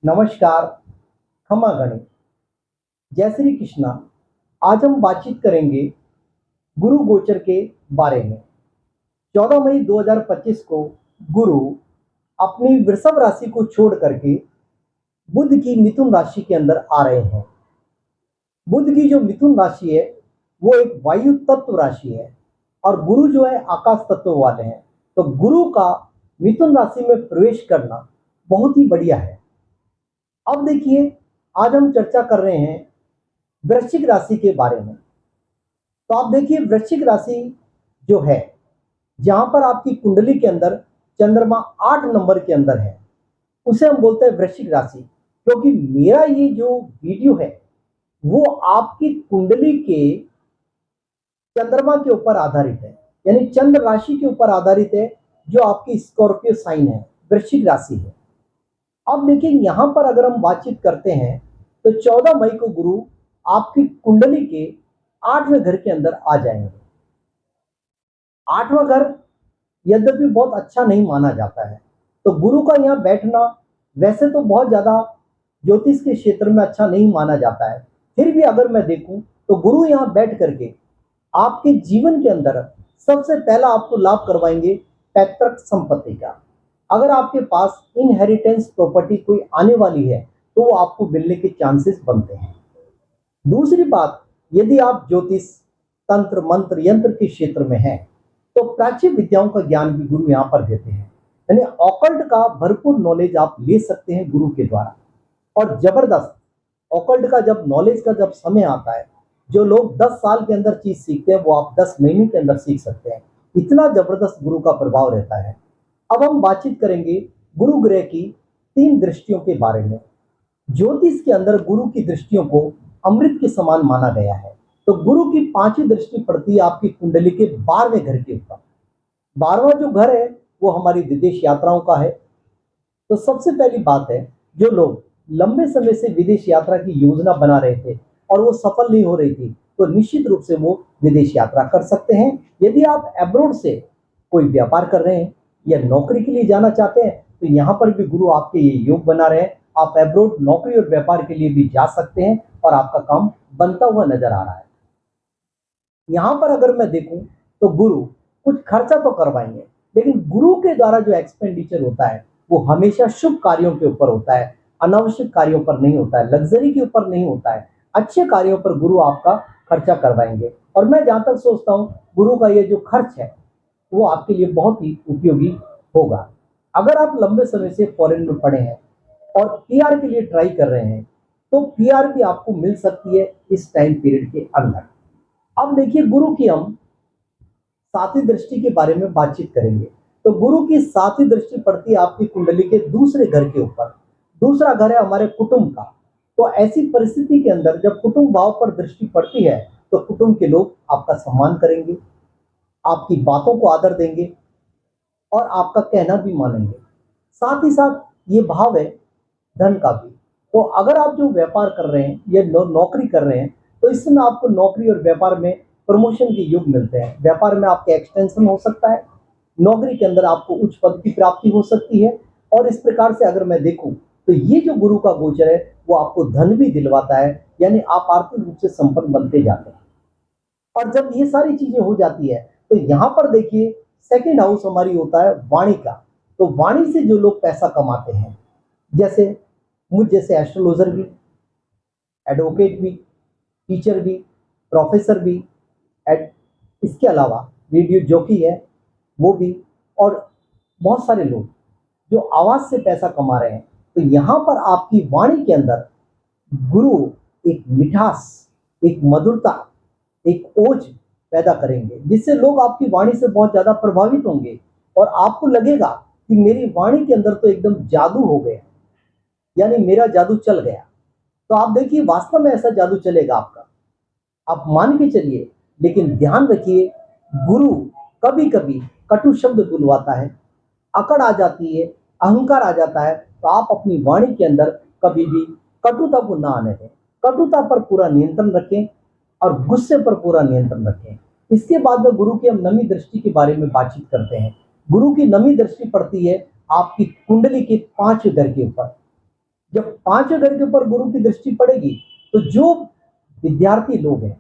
नमस्कार, खमा गणे, जय श्री कृष्णा। आज हम बातचीत करेंगे गुरु गोचर के बारे में। 14 मई 2025 को गुरु अपनी वृषभ राशि को छोड़ करके बुध की मिथुन राशि के अंदर आ रहे हैं। बुध की जो मिथुन राशि है वो एक वायु तत्व राशि है और गुरु जो है आकाश तत्व वाले हैं। तो गुरु का मिथुन राशि में प्रवेश करना बहुत ही बढ़िया है। अब देखिए, आज हम चर्चा कर रहे हैं वृश्चिक राशि के बारे में। तो आप देखिए, वृश्चिक राशि जो है, जहां पर आपकी कुंडली के अंदर चंद्रमा 8 नंबर के अंदर है, उसे हम बोलते हैं वृश्चिक राशि। क्योंकि मेरा ये जो वीडियो है वो आपकी कुंडली के चंद्रमा के ऊपर आधारित है, यानी चंद्र राशि के ऊपर आधारित है, जो आपकी स्कॉर्पियो साइन है, वृश्चिक राशि है। अब देखिए, यहां पर अगर हम बातचीत करते हैं तो 14 मई को गुरु आपकी कुंडली के 8वें घर के अंदर आ जाएंगे। 8वां घर यद्यपि बहुत अच्छा नहीं माना जाता है, तो गुरु का यहाँ बैठना वैसे तो बहुत ज्यादा ज्योतिष के क्षेत्र में अच्छा नहीं माना जाता है। फिर भी अगर मैं देखूं तो गुरु यहाँ बैठ करके आपके जीवन के अंदर सबसे पहला आपको लाभ करवाएंगे पैतृक संपत्ति का। अगर आपके पास इनहेरिटेंस प्रॉपर्टी कोई आने वाली है तो वो आपको मिलने के चांसेस बनते हैं। दूसरी बात, यदि आप ज्योतिष, तंत्र, मंत्र, यंत्र के क्षेत्र में हैं तो प्राचीन विद्याओं का ज्ञान भी गुरु यहाँ पर देते हैं। यानी ऑकल्ट का भरपूर नॉलेज आप ले सकते हैं गुरु के द्वारा। और जबरदस्त ऑकल्ट का जब नॉलेज का जब समय आता है, जो लोग 10 साल के अंदर चीज सीखते हैं वो आप 10 महीने के अंदर सीख सकते हैं। इतना जबरदस्त गुरु का प्रभाव रहता है। अब हम बातचीत करेंगे गुरु ग्रह की 3 दृष्टियों के बारे में। ज्योतिष के अंदर गुरु की दृष्टियों को अमृत के समान माना गया है। तो गुरु की 5वीं दृष्टि पड़ती है आपकी कुंडली के 12वें घर के ऊपर। 12वां जो घर है वो हमारी विदेश यात्राओं का है। तो सबसे पहली बात है, जो लोग लंबे समय से विदेश यात्रा की योजना बना रहे थे और वो सफल नहीं हो रही थी, तो निश्चित रूप से वो विदेश यात्रा कर सकते हैं। यदि आप अब्रॉड से कोई व्यापार कर रहे हैं या नौकरी के लिए जाना चाहते हैं तो यहाँ पर भी गुरु आपके ये योग बना रहे हैं। आप अब्रॉड नौकरी और व्यापार के लिए भी जा सकते हैं और आपका काम बनता हुआ नजर आ रहा है। यहाँ पर अगर मैं देखूं तो गुरु कुछ खर्चा तो करवाएंगे, लेकिन गुरु के द्वारा जो एक्सपेंडिचर होता है वो हमेशा शुभ कार्यों के ऊपर होता है, अनावश्यक कार्यों पर नहीं होता है, लग्जरी के ऊपर नहीं होता है। अच्छे कार्यों पर गुरु आपका खर्चा करवाएंगे। और मैं जहां तक सोचता हूँ, गुरु का ये जो खर्च है वो आपके लिए बहुत ही उपयोगी होगा। अगर आप लंबे समय से फॉरेन में पड़े हैं और पीआर के लिए ट्राई कर रहे हैं तो पीआर भी आपको मिल सकती है इस टाइम पीरियड के अंदर। अब देखिए, गुरु की हम 7वीं दृष्टि के बारे में बातचीत करेंगे। तो गुरु की 7वीं दृष्टि पड़ती है आपकी कुंडली के दूसरे घर के ऊपर। दूसरा घर है हमारे कुटुंब का। तो ऐसी परिस्थिति के अंदर जब कुटुंब भाव पर दृष्टि पड़ती है तो कुटुंब के लोग आपका सम्मान करेंगे, आपकी बातों को आदर देंगे और आपका कहना भी मानेंगे। साथ ही साथ ये भाव है धन का भी। तो अगर आप जो व्यापार कर रहे हैं या नौकरी कर रहे हैं तो इस समय आपको नौकरी और व्यापार में प्रमोशन के योग मिलते हैं। व्यापार में आपके एक्सटेंशन हो सकता है, नौकरी के अंदर आपको उच्च पद की प्राप्ति हो सकती है। और इस प्रकार से अगर मैं देखूं तो ये जो गुरु का गोचर है वो आपको धन भी दिलवाता है, यानी आप आर्थिक रूप से संपन्न बनते जाते हैं। और जब ये सारी चीजें हो जाती है तो यहाँ पर देखिए, सेकेंड हाउस हमारी होता है वाणी का। तो वाणी से जो लोग पैसा कमाते हैं, जैसे मुझ जैसे एस्ट्रोलॉजर भी, एडवोकेट भी, टीचर भी, प्रोफेसर भी, इसके अलावा रेडियो जॉकी है वो भी, और बहुत सारे लोग जो आवाज से पैसा कमा रहे हैं। तो यहाँ पर आपकी वाणी के अंदर गुरु एक मिठास, एक मधुरता, एक ओज पैदा करेंगे, जिससे लोग आपकी वाणी से बहुत ज्यादा प्रभावित होंगे और आपको लगेगा कि मेरी वाणी के अंदर तो एकदम जादू हो गया, यानी मेरा जादू चल गया। तो आप देखिए, वास्तव में ऐसा जादू चलेगा आपका, आप मान के चलिए। लेकिन ध्यान रखिए, गुरु कभी कभी कटु शब्द बुलवाता है, अकड़ आ जाती है, अहंकार आ जाता है। तो आप अपनी वाणी के अंदर कभी भी कटुता को ना आने दें। कटुता पर पूरा नियंत्रण रखें और गुस्से पर पूरा नियंत्रण रखें। इसके बाद में गुरु की हम नवी दृष्टि के बारे में बातचीत करते हैं। गुरु की नवी दृष्टि पड़ती है आपकी कुंडली के 5वें घर के ऊपर। जब पांचवें घर के ऊपर गुरु की दृष्टि पड़ेगी तो जो विद्यार्थी लोग हैं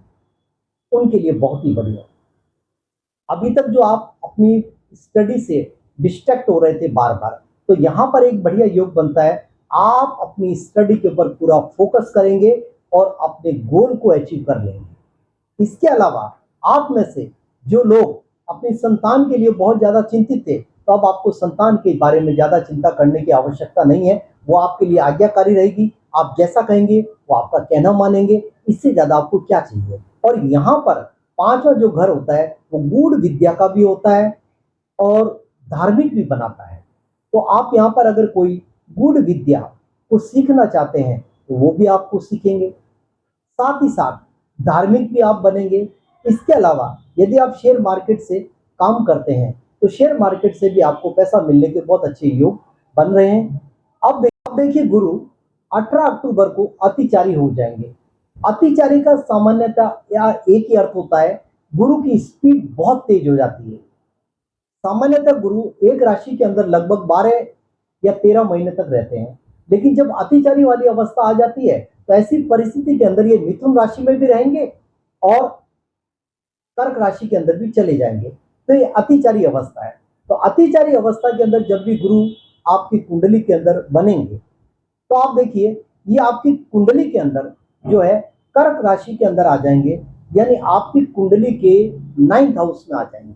उनके लिए बहुत ही बढ़िया। अभी तक जो आप अपनी स्टडी से डिस्ट्रैक्ट हो रहे थे बार बार, तो यहाँ पर एक बढ़िया योग बनता है। आप अपनी स्टडी के ऊपर पूरा फोकस करेंगे और अपने गोल को अचीव कर लेंगे। इसके अलावा आप में से जो लोग अपनी संतान के लिए बहुत ज्यादा चिंतित थे, तो अब आपको संतान के बारे में ज्यादा चिंता करने की आवश्यकता नहीं है। वो आपके लिए आज्ञाकारी रहेगी। आप जैसा कहेंगे वो आपका कहना मानेंगे। इससे ज्यादा आपको क्या चाहिए। और यहाँ पर पांचवा जो घर होता है वो गूढ़ विद्या का भी होता है और धार्मिक भी बनाता है। तो आप यहाँ पर अगर कोई गूढ़ विद्या को सीखना चाहते हैं तो वो भी आपको सीखेंगे, साथ ही साथ धार्मिक भी आप बनेंगे। इसके अलावा यदि आप शेयर मार्केट से काम करते हैं तो शेयर मार्केट से भी आपको पैसा मिलने के बहुत अच्छे योग बन रहे हैं। अब देखिए गुरु 18 अक्टूबर को अतिचारी हो जाएंगे। अतिचारी का सामान्यतः या एक ही अर्थ होता है, गुरु की स्पीड बहुत तेज हो जाती है। सामान्यतः गुरु एक राशि के अंदर लगभग 12 या 13 महीने तक रहते हैं, लेकिन जब अतिचारी वाली अवस्था आ जाती है तो ऐसी परिस्थिति के अंदर ये मिथुन राशि में भी रहेंगे और कर्क राशि के अंदर भी चले जाएंगे। तो ये अतिचारी अवस्था है। तो अतिचारी अवस्था के अंदर जब भी गुरु आपकी कुंडली के अंदर बनेंगे तो आप देखिए ये आपकी कुंडली के अंदर जो है कर्क राशि के अंदर आ जाएंगे, यानी आपकी कुंडली के 9th हाउस में आ जाएंगे।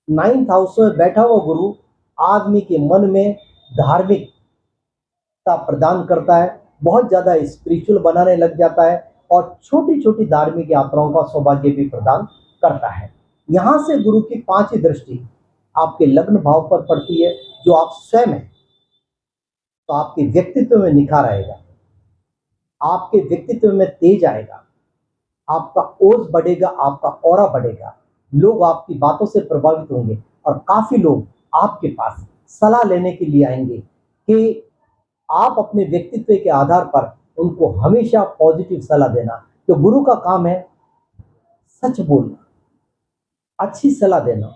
9th हाउस में बैठा हुआ गुरु आदमी के मन में धार्मिकता प्रदान करता है, बहुत ज्यादा स्पिरिचुअल बनाने लग जाता है और छोटी छोटी धार्मिक यात्राओं का सौभाग्य भी प्रदान करता है। यहां से गुरु की पांचवी दृष्टि आपके लग्न भाव पर पड़ती है जो आप स्वयं है। तो आपके व्यक्तित्व में निखार आएगा, आपके व्यक्तित्व में तेज आएगा, आपका ओज बढ़ेगा, आपका ऑरा बढ़ेगा। लोग आपकी बातों से प्रभावित होंगे और काफी लोग आपके पास सलाह लेने के लिए आएंगे कि आप अपने व्यक्तित्व के आधार पर उनको हमेशा पॉजिटिव सलाह देना। तो गुरु का काम है सच बोलना, अच्छी सलाह देना।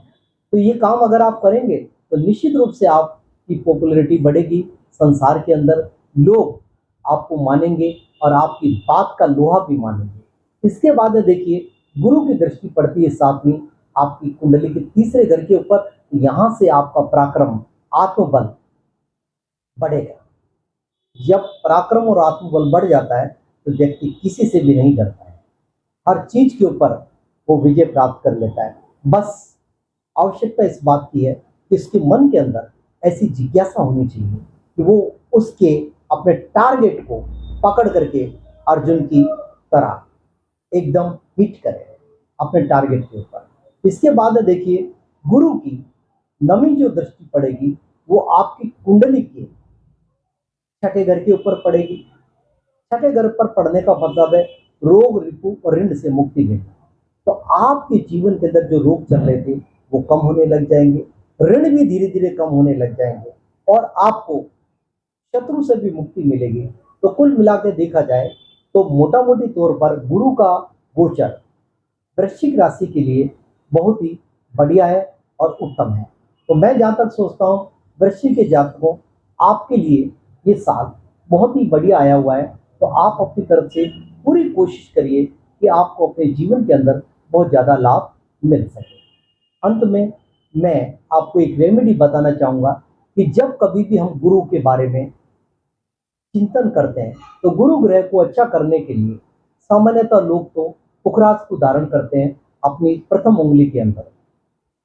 तो ये काम अगर आप करेंगे तो निश्चित रूप से आपकी पॉपुलैरिटी बढ़ेगी। संसार के अंदर लोग आपको मानेंगे और आपकी बात का लोहा भी मानेंगे। इसके बाद देखिए गुरु की दृष्टि पड़ती है सातवीं आपकी कुंडली के तीसरे घर के ऊपर। यहां से आपका पराक्रम, आत्मबल बढ़ेगा। जब पराक्रम और आत्मबल बढ़ जाता है तो व्यक्ति किसी से भी नहीं डरता है, हर चीज के ऊपर वो विजय प्राप्त कर लेता है। बस आवश्यकता इस बात की है कि उसके मन के अंदर ऐसी जिज्ञासा होनी चाहिए कि वो उसके अपने टारगेट को पकड़ करके अर्जुन की तरह एकदम हिट करे अपने टारगेट के ऊपर। इसके बाद देखिए गुरु की नवी जो दृष्टि पड़ेगी वो आपकी कुंडली के छठे घर के ऊपर पड़ेगी। छठे घर पर पड़ने का मतलब है रोग, रिपु और ऋण से मुक्ति मिलना। तो आपके जीवन के अंदर जो रोग चल रहे थे वो कम होने लग जाएंगे, ऋण भी धीरे धीरे कम होने लग जाएंगे और आपको शत्रु से भी मुक्ति मिलेगी। तो कुल मिलाकर देखा जाए तो मोटा मोटी तौर पर गुरु का गोचर वृश्चिक राशि के लिए बहुत ही बढ़िया है और उत्तम है। तो मैं जहां तक सोचता हूँ वृश्चिक के जातकों, आपके लिए ये साल बहुत ही बढ़िया आया हुआ है। तो आप अपनी तरफ से पूरी कोशिश करिए कि आपको अपने जीवन के अंदर बहुत ज्यादा लाभ मिल सके। अंत में मैं आपको एक रेमेडी बताना चाहूंगा कि जब कभी भी हम गुरु के बारे में चिंतन करते हैं तो गुरु ग्रह को अच्छा करने के लिए सामान्यतः लोग तो पुखराज को धारण करते हैं अपनी प्रथम उंगली के अंदर,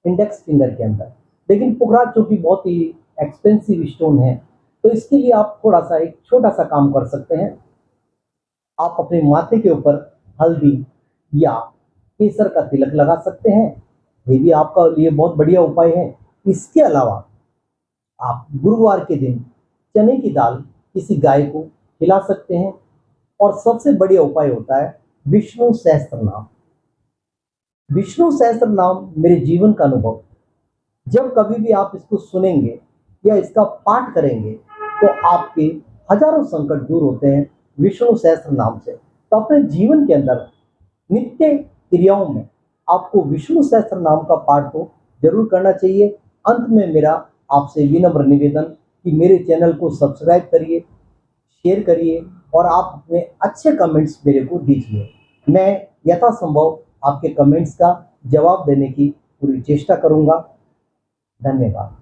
इंडेक्स फिंगर के अंदर। लेकिन पुखराज चूंकि बहुत ही एक्सपेंसिव स्टोन है तो इसके लिए आप थोड़ा सा एक छोटा सा काम कर सकते हैं। आप अपने माथे के ऊपर हल्दी या केसर का तिलक लगा सकते हैं, ये भी आपका लिए बहुत बढ़िया उपाय है। इसके अलावा आप गुरुवार के दिन चने की दाल किसी गाय को खिला सकते हैं। और सबसे बढ़िया उपाय होता है विष्णु सहस्त्र नाम। विष्णु सहस्त्र नाम मेरे जीवन का अनुभव, जब कभी भी आप इसको सुनेंगे या इसका पाठ करेंगे तो आपके हजारों संकट दूर होते हैं विष्णु सहस्त्र नाम से। तो अपने जीवन के अंदर नित्य क्रियाओं में आपको विष्णु सहस्त्र नाम का पाठ तो जरूर करना चाहिए। अंत में मेरा आपसे विनम्र निवेदन कि मेरे चैनल को सब्सक्राइब करिए, शेयर करिए और आप अपने अच्छे कमेंट्स मेरे को दीजिए। मैं यथासंभव आपके कमेंट्स का जवाब देने की पूरी चेष्टा करूँगा। धन्यवाद।